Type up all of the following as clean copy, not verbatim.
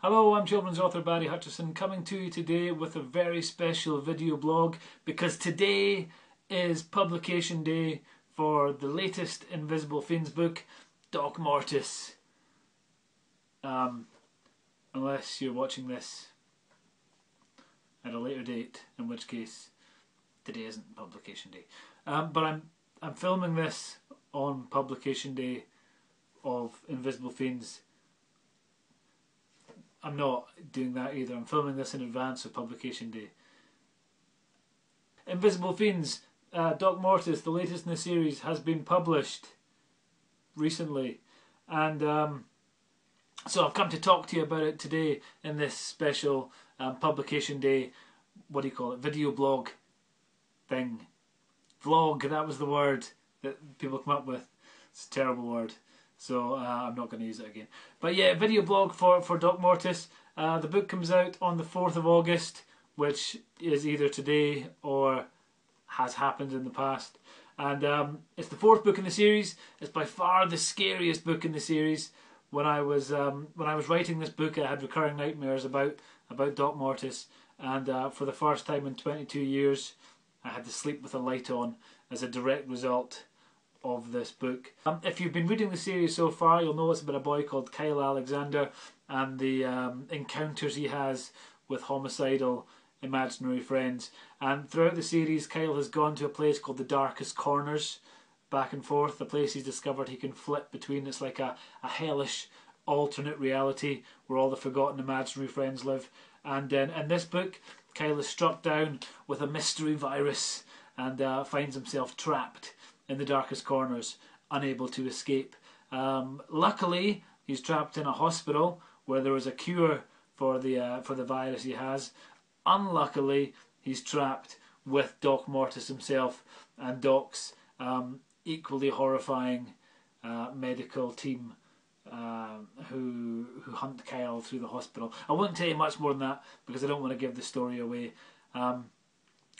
Hello, I'm children's author Barry Hutchison, coming to you today with a very special video blog because today is publication day for the latest Invisible Fiends book, Doc Mortis. Unless you're watching this at a later date, in which case today isn't publication day. But I'm filming this on publication day of Invisible Fiends. I'm not doing that either. I'm filming this in advance of publication day. Invisible Fiends, Doc Mortis, the latest in the series, has been published recently. And so I've come to talk to you about it today in this special publication day, what do you call it, video blog thing. Vlog, that was the word that people come up with. It's a terrible word. So I'm not going to use it again. But yeah, video blog for Doc Mortis. The book comes out on the 4th of August, which is either today or has happened in the past. And it's the 4th book in the series. It's by far the scariest book in the series. When I was writing this book, I had recurring nightmares about Doc Mortis, and for the first time in 22 years, I had to sleep with a light on as a direct result of this book. If you've been reading the series so far, you'll know it's about a boy called Kyle Alexander and the encounters he has with homicidal imaginary friends. And throughout the series, Kyle has gone to a place called the Darkest Corners, back and forth, a place he's discovered he can flip between. It's like a hellish alternate reality where all the forgotten imaginary friends live. And then in this book, Kyle is struck down with a mystery virus and finds himself trapped in the darkest corners, unable to escape. Luckily, he's trapped in a hospital where there is a cure for the virus he has. Unluckily, he's trapped with Doc Mortis himself and Doc's equally horrifying medical team who hunt Kyle through the hospital. I won't tell you much more than that because I don't want to give the story away.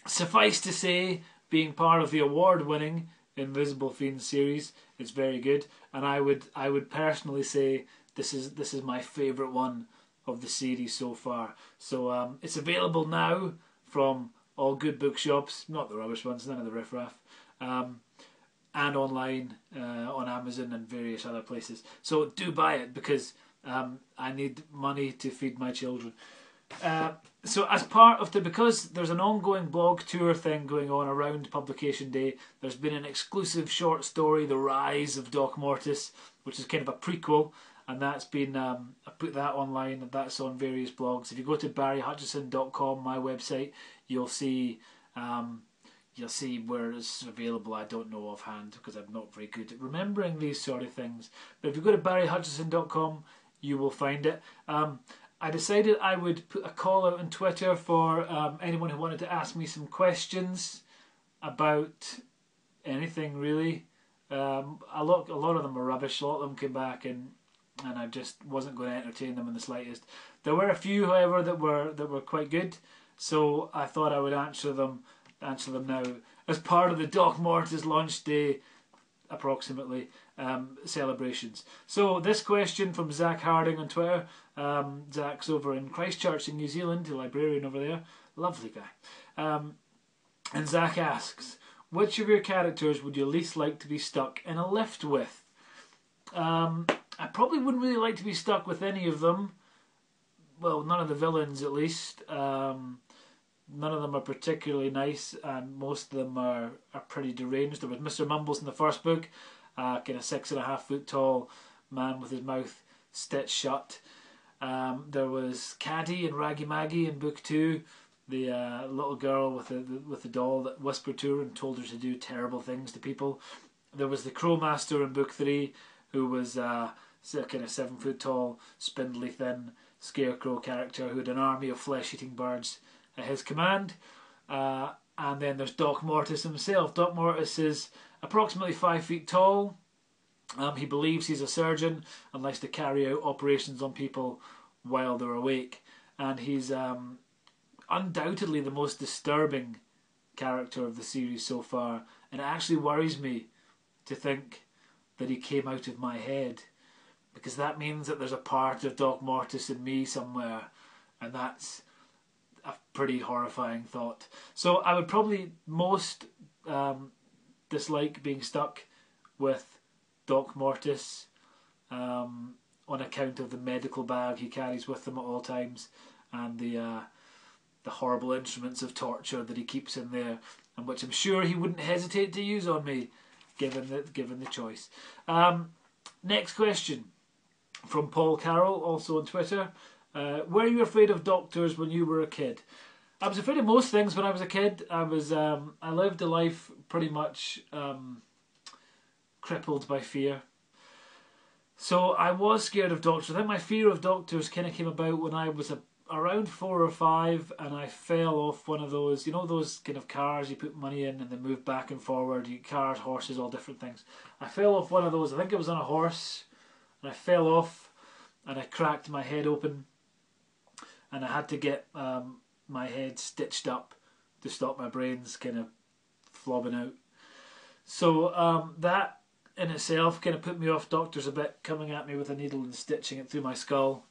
Suffice to say, being part of the award-winning Invisible Fiends series, it's very good, and I would personally say this is my favourite one of the series so far. So it's available now from all good bookshops, not the rubbish ones, none of the riffraff, and online on Amazon and various other places. So do buy it because I need money to feed my children. So as part of because there's an ongoing blog tour thing going on around publication day, there's been an exclusive short story, The Rise of Doc Mortis, which is kind of a prequel, and that's been, I put that online, and that's on various blogs. If you go to barryhutchison.com, my website, you'll see where it's available. I don't know offhand because I'm not very good at remembering these sort of things. But if you go to barryhutchison.com, you will find it. I decided I would put a call out on Twitter for anyone who wanted to ask me some questions about anything really. A lot of them were rubbish. A lot of them came back and I just wasn't going to entertain them in the slightest. There were a few, however, that were quite good, so I thought I would answer them now as part of the Doc Mortis launch day approximately celebrations. So this question from Zach Harding on Twitter. Zach's over in Christchurch in New Zealand, the librarian over there, lovely guy. And Zach asks, which of your characters would you least like to be stuck in a lift with? I probably wouldn't really like to be stuck with any of them. Well, none of the villains at least. None of them are particularly nice, and most of them are pretty deranged. There was Mr. Mumbles in the first book, kind of 6.5 foot tall man with his mouth stitched shut. There was Caddy and Raggy Maggie in book 2, the little girl with the doll that whispered to her and told her to do terrible things to people. There was the Crowmaster in book 3, who was a kind of 7 foot tall, spindly, thin scarecrow character who had an army of flesh-eating birds at his command. And then there's Doc Mortis himself. Doc Mortis is approximately 5 feet tall. He believes he's a surgeon and likes to carry out operations on people while they're awake. And he's undoubtedly the most disturbing character of the series so far. And it actually worries me to think that he came out of my head. because that means that there's a part of Doc Mortis in me somewhere, and that's a pretty horrifying thought. So I would probably most dislike being stuck with Doc Mortis on account of the medical bag he carries with him at all times, and the horrible instruments of torture that he keeps in there, and which I'm sure he wouldn't hesitate to use on me, given the choice. Next question from Paul Carroll, also on Twitter. Were you afraid of doctors when you were a kid? I was afraid of most things when I was a kid. I lived a life pretty much crippled by fear. So I was scared of doctors. I think my fear of doctors kind of came about when I was around 4 or 5, and I fell off one of those, you know, those kind of cars you put money in and they move back and forward, cars, horses, all different things. I fell off one of those. I think it was on a horse, and I fell off and I cracked my head open, and I had to get my head stitched up to stop my brains kind of flobbing out. So that in itself kind of put me off doctors a bit, coming at me with a needle and stitching it through my skull.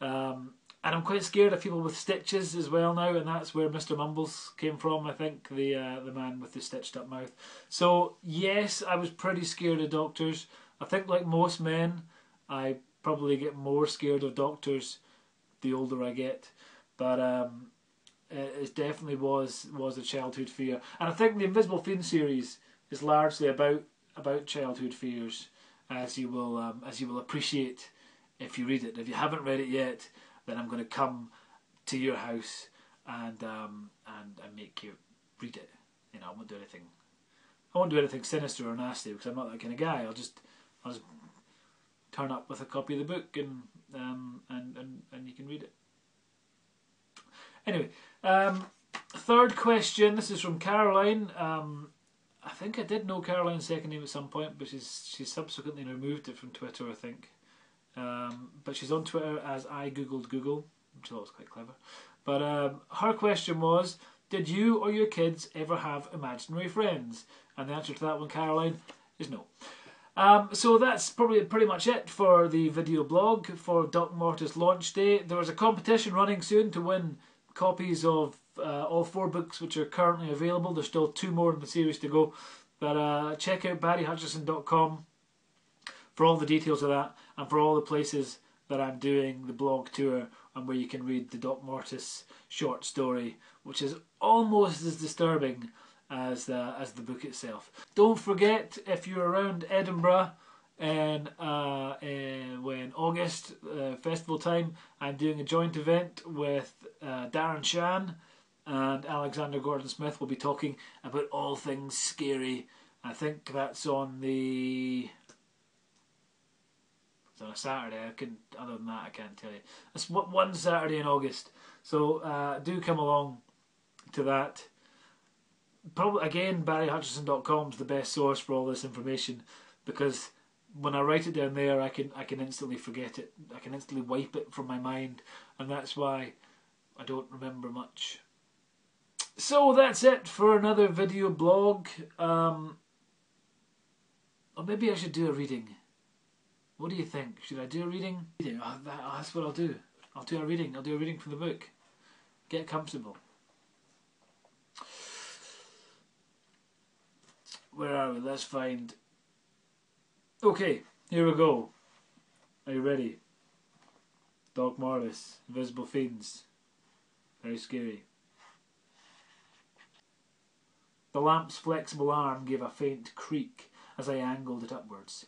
And I'm quite scared of people with stitches as well now, and that's where Mr. Mumbles came from, I think, the man with the stitched up mouth. So yes, I was pretty scared of doctors. I think like most men, I probably get more scared of doctors the older I get. But it definitely was a childhood fear. And I think the Invisible Fiends series is largely about childhood fears, as you will appreciate if you read it. If you haven't read it yet, then I'm going to come to your house and make you read it. You know, I won't do anything sinister or nasty, because I'm not that kind of guy. I'll just turn up with a copy of the book and you can read it. Anyway, third question. This is from Caroline. I think I did know Caroline's second name at some point, but she's subsequently removed it from Twitter, I think. But she's on Twitter as I Googled Google, which I thought was quite clever. But her question was, did you or your kids ever have imaginary friends? And the answer to that one, Caroline, is no. So that's probably pretty much it for the video blog for Doc Mortis launch day. There is a competition running soon to win copies of all 4 books which are currently available. There's still 2 more in the series to go. But check out barryhutchison.com for all the details of that, and for all the places that I'm doing the blog tour, and where you can read the Doc Mortis short story, which is almost as disturbing as the book itself. Don't forget, if you're around Edinburgh when August festival time, I'm doing a joint event with Darren Shan and Alexander Gordon-Smith. Will be talking about all things scary. I think that's on a Saturday. Other than that, I can't tell you. It's one Saturday in August. So do come along to that. Probably again, barryhutchison.com is the best source for all this information, because when I write it down there, I can instantly forget it. I can instantly wipe it from my mind, and that's why I don't remember much. So that's it for another video blog. Or maybe I should do a reading. What do you think? Should I do a reading? That's what I'll do. I'll do a reading. I'll do a reading from the book. Get comfortable. Where are we? Let's find... Okay, here we go. Are you ready? Doc Mortis, Invisible Fiends. Very scary. The lamp's flexible arm gave a faint creak as I angled it upwards.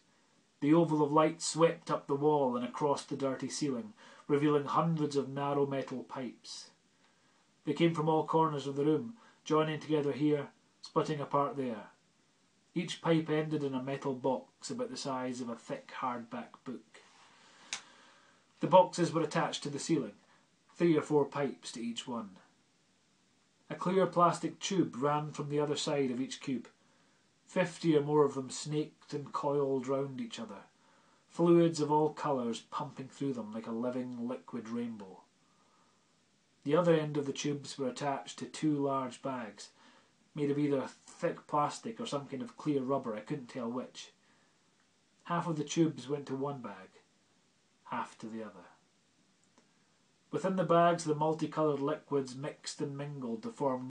The oval of light swept up the wall and across the dirty ceiling, revealing hundreds of narrow metal pipes. They came from all corners of the room, joining together here, splitting apart there. Each pipe ended in a metal box about the size of a thick hardback book. The boxes were attached to the ceiling, 3 or 4 pipes to each one. A clear plastic tube ran from the other side of each cube. 50 or more of them snaked and coiled round each other, fluids of all colours pumping through them like a living liquid rainbow. The other end of the tubes were attached to 2 large bags, made of either thick plastic or some kind of clear rubber, I couldn't tell which. Half of the tubes went to one bag, half to the other. Within the bags, the multicoloured liquids mixed and mingled to form